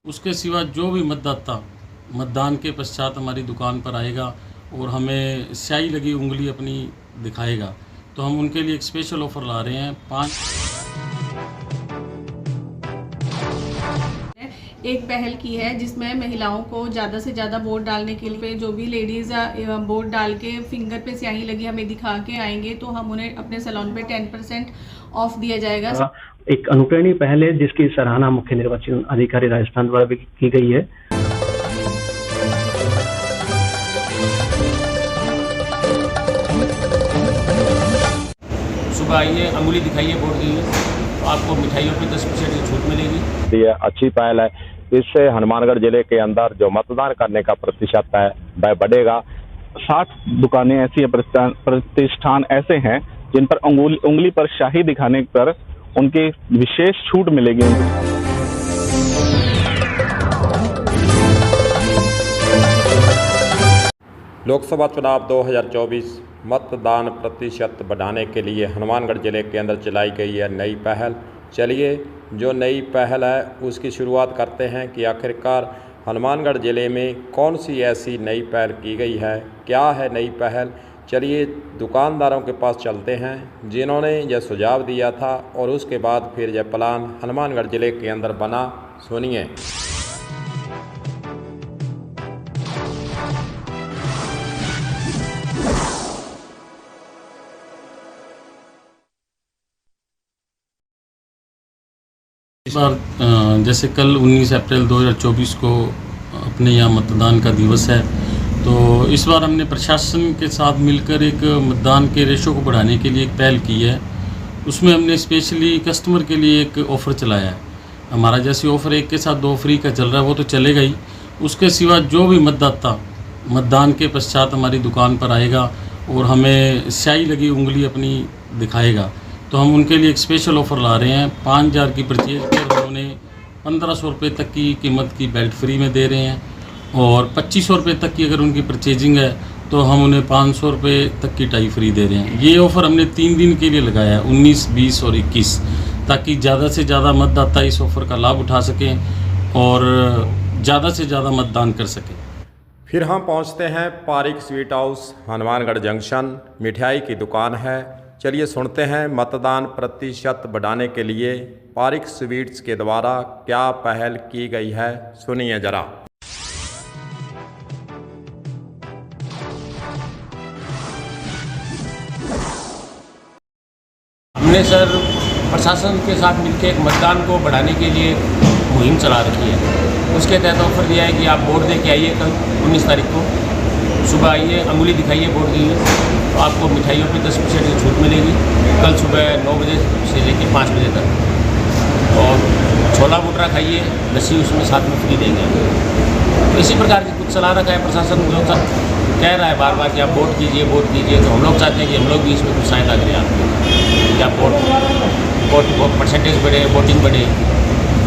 उसके सिवा जो भी मतदाता मतदान के पश्चात हमारी दुकान पर आएगा और हमें स्याही लगी उंगली अपनी दिखाएगा, तो हम उनके लिए एक स्पेशल ऑफ़र ला रहे हैं। एक पहल की है जिसमें महिलाओं को ज़्यादा से ज़्यादा वोट डालने के लिए जो भी लेडीज़ वोट डाल के फिंगर पे स्याही लगी हमें दिखा के आएंगे तो हम उन्हें अपने सैलून पे 10% ऑफ दिया जाएगा। एक अनुकरणीय पहल है जिसकी सराहना मुख्य निर्वाचन अधिकारी राजस्थान द्वारा भी की गई है। सुबह आइए, अंगुली दिखाइए, वोट दीजिए, तो आपको मिठाइयों पे 10% की छूट मिलेगी। ये अच्छी पहल है। इससे हनुमानगढ़ जिले के अंदर जो मतदान करने का प्रतिशत है वह बढ़ेगा। 60 दुकानें ऐसी प्रतिष्ठान ऐसे हैं जिन पर उंगली पर स्याही दिखाने पर उनकी विशेष छूट मिलेगी। लोकसभा चुनाव 2024 मतदान प्रतिशत बढ़ाने के लिए हनुमानगढ़ जिले के अंदर चलाई गई है नई पहल। चलिए जो नई पहल है उसकी शुरुआत करते हैं कि आखिरकार हनुमानगढ़ जिले में कौन सी ऐसी नई पहल की गई है, क्या है नई पहल। चलिए दुकानदारों के पास चलते हैं जिन्होंने यह सुझाव दिया था और उसके बाद फिर यह प्लान हनुमानगढ़ जिले के अंदर बना। सुनिए। इस बार जैसे कल 19 अप्रैल 2024 को अपने यहाँ मतदान का दिवस है, तो इस बार हमने प्रशासन के साथ मिलकर एक मतदान के रेशो को बढ़ाने के लिए एक पहल की है। उसमें हमने स्पेशली कस्टमर के लिए एक ऑफ़र चलाया है। हमारा जैसे ऑफ़र 1 के साथ 2 फ्री का चल रहा है वो तो चलेगा ही। उसके सिवा जो भी मतदाता मतदान के पश्चात हमारी दुकान पर आएगा और हमें स्याही लगी उंगली अपनी दिखाएगा, तो हम उनके लिए एक स्पेशल ऑफ़र ला रहे हैं। 5000 की परचेज पर हम उन्हें 1500 रुपये तक की कीमत की बेल्ट फ्री में दे रहे हैं, और 2500 रुपये तक की अगर उनकी परचेजिंग है तो हम उन्हें 500 रुपये तक की टाई फ्री दे रहे हैं। ये ऑफ़र हमने 3 दिन के लिए लगाया है, 19, 20 और 21, ताकि ज़्यादा से ज़्यादा मतदाता इस ऑफ़र का लाभ उठा सकें और ज़्यादा से ज़्यादा मतदान कर सकें। फिर हम पहुंचते हैं Pareek sweet house, Hanumangarh junction, मिठाई की दुकान है। चलिए सुनते हैं मतदान प्रतिशत बढ़ाने के लिए पारिक स्वीट्स के द्वारा क्या पहल की गई है। सुनिए जरा। हमने सर प्रशासन के साथ मिलकर एक मतदान को बढ़ाने के लिए मुहिम चला रखी है। उसके तहत ऑफर दिया है कि आप वोट दे के आइए कल 19 तारीख को। सुबह आइए, अंगुली दिखाइए, वोट दीजिए, तो आपको मिठाइयों पे 10% की छूट मिलेगी कल सुबह 9 बजे से लेकर 5 बजे तक। और छोला भटूरा खाइए, लस्सी उसमें साथ में फ्री देंगे। तो इसी प्रकार की कुछ चला रखा है प्रशासन, जो कह रहा है बार बार कि आप वोट कीजिए, वोट कीजिए। तो हम लोग चाहते हैं कि हम लोग भी इसमें कुछ सहायता करें आपको, कि आप वोट परसेंटेज बढ़े, वोटिंग बढ़े।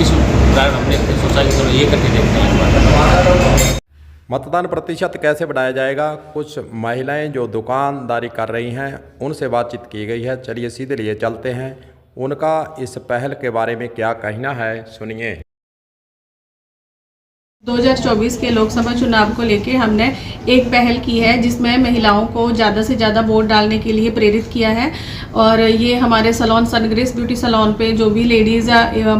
इस कारण हमने सोचा कि चलो ये करके देखते हैं। मतदान प्रतिशत कैसे बढ़ाया जाएगा, कुछ महिलाएं जो दुकानदारी कर रही हैं उनसे बातचीत की गई है। चलिए सीधे लिए चलते हैं, उनका इस पहल के बारे में क्या कहना है, सुनिए। 2024 के लोकसभा चुनाव को लेके हमने एक पहल की है जिसमें महिलाओं को ज़्यादा से ज़्यादा वोट डालने के लिए प्रेरित किया है। और ये हमारे सैलून सनग्रेस ब्यूटी सैलून पे जो भी लेडीज़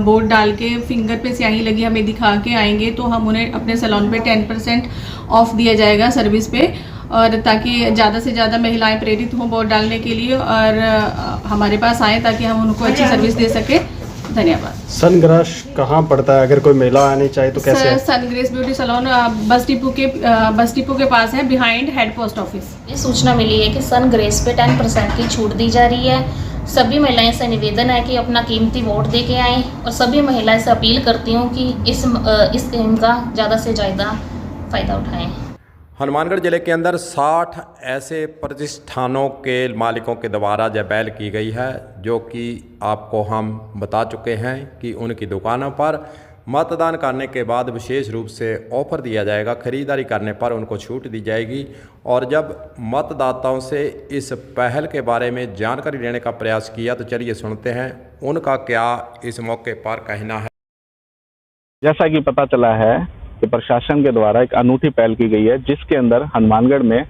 वोट डाल के फिंगर पे स्याही लगी हमें दिखा के आएंगे तो हम उन्हें अपने सैलून पे 10% ऑफ दिया जाएगा सर्विस पे, और ताकि ज़्यादा से ज़्यादा महिलाएं प्रेरित हों वोट डालने के लिए और हमारे पास आएँ ताकि हम उनको अच्छी सर्विस दे सकें। धन्यवाद। सनग्रास कहाँ पड़ता है, अगर कोई महिला आनी चाहे तो कैसे? सनग्रेस ब्यूटी सैलून बस डिपो के पास है, बिहाइंड हेड पोस्ट ऑफिस। ये सूचना मिली है कि सनग्रेस पे 10% की छूट दी जा रही है। सभी महिलाएं से निवेदन है कि अपना कीमती वोट दे के आएँ, और सभी महिलाएं से अपील करती हूँ कि इस स्कीम का ज़्यादा से ज़्यादा फ़ायदा उठाएँ। हनुमानगढ़ जिले के अंदर 60 ऐसे प्रतिष्ठानों के मालिकों के द्वारा यह पहल की गई है, जो कि आपको हम बता चुके हैं कि उनकी दुकानों पर मतदान करने के बाद विशेष रूप से ऑफ़र दिया जाएगा। खरीदारी करने पर उनको छूट दी जाएगी। और जब मतदाताओं से इस पहल के बारे में जानकारी लेने का प्रयास किया तो चलिए सुनते हैं उनका क्या इस मौके पर कहना है। जैसा कि पता चला है कि प्रशासन के द्वारा एक अनूठी पहल की गई है, जिसके अंदर हनुमानगढ़ में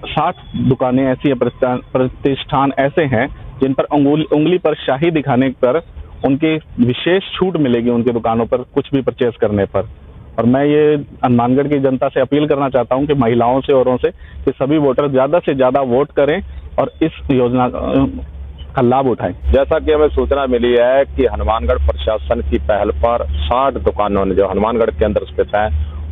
60 दुकानें ऐसी प्रतिष्ठान ऐसे हैं जिन पर उंगली पर शाही दिखाने पर उनकी विशेष छूट मिलेगी उनकी दुकानों पर कुछ भी परचेज करने पर। और मैं ये हनुमानगढ़ की जनता से अपील करना चाहता हूं कि महिलाओं से, औरों से, कि सभी वोटर ज़्यादा से ज़्यादा वोट करें और इस योजना का लाभ उठाएं। जैसा कि हमें सूचना मिली है कि हनुमानगढ़ प्रशासन की पहल पर 60 दुकानों ने जो हनुमानगढ़ के अंदर स्थित है,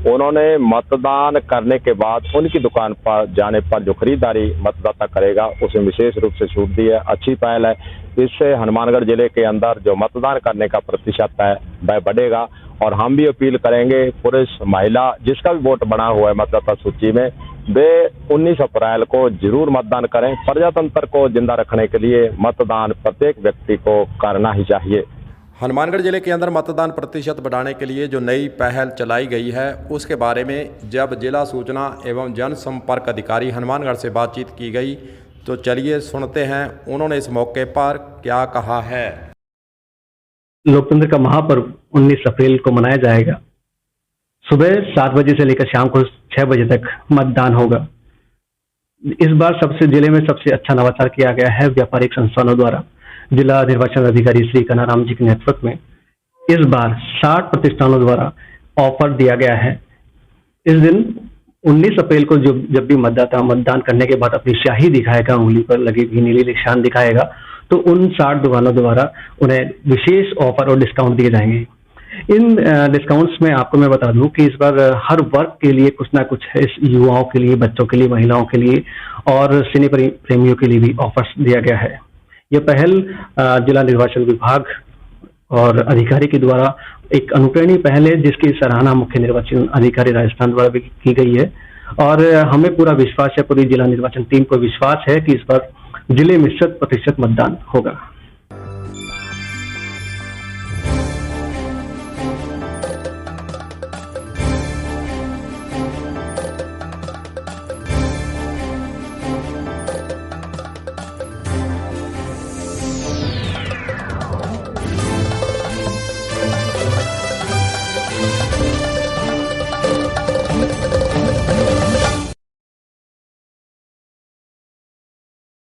उन्होंने मतदान करने के बाद उनकी दुकान पर जाने पर जो खरीदारी मतदाता करेगा उसमें विशेष रूप से छूट दी है। अच्छी पहल है। इससे हनुमानगढ़ जिले के अंदर जो मतदान करने का प्रतिशत है वह बढ़ेगा। और हम भी अपील करेंगे पुरुष महिला जिसका भी वोट बना हुआ है मतदाता सूची में, वे 19 अप्रैल को जरूर मतदान करें। प्रजातंत्र को जिंदा रखने के लिए मतदान प्रत्येक व्यक्ति को करना ही चाहिए। हनुमानगढ़ जिले के अंदर मतदान प्रतिशत बढ़ाने के लिए जो नई पहल चलाई गई है उसके बारे में जब जिला सूचना एवं जनसंपर्क अधिकारी हनुमानगढ़ से बातचीत की गई तो चलिए सुनते हैं उन्होंने इस मौके पर क्या कहा है। लोकतंत्र का महापर्व 19 अप्रैल को मनाया जाएगा। सुबह 7 बजे से लेकर शाम को 6 बजे तक मतदान होगा। इस बार जिले में सबसे अच्छा नवाचार किया गया है व्यापारिक संस्थानों द्वारा। जिला निर्वाचन अधिकारी श्री कनाराम जी के नेतृत्व में इस बार 60 प्रतिष्ठानों द्वारा ऑफर दिया गया है। इस दिन 19 अप्रैल को जब भी मतदाता मतदान करने के बाद अपनी स्याही दिखाएगा, उंगली पर लगी हुई नीली निशान दिखाएगा, तो उन 60 दुकानों द्वारा उन्हें विशेष ऑफर और डिस्काउंट दिए जाएंगे। इन डिस्काउंट्स में आपको मैं बता दूं कि इस बार हर वर्ग के लिए कुछ ना कुछ है, युवाओं के लिए, बच्चों के लिए, महिलाओं के लिए और सिने प्रेमियों के लिए भी ऑफर्स दिया गया है। यह पहल जिला निर्वाचन विभाग और अधिकारी के द्वारा एक अनुकरणीय पहल है, जिसकी सराहना मुख्य निर्वाचन अधिकारी राजस्थान द्वारा भी की गई है। और हमें पूरा विश्वास है, पूरी जिला निर्वाचन टीम को विश्वास है कि इस बार जिले में 100% मतदान होगा।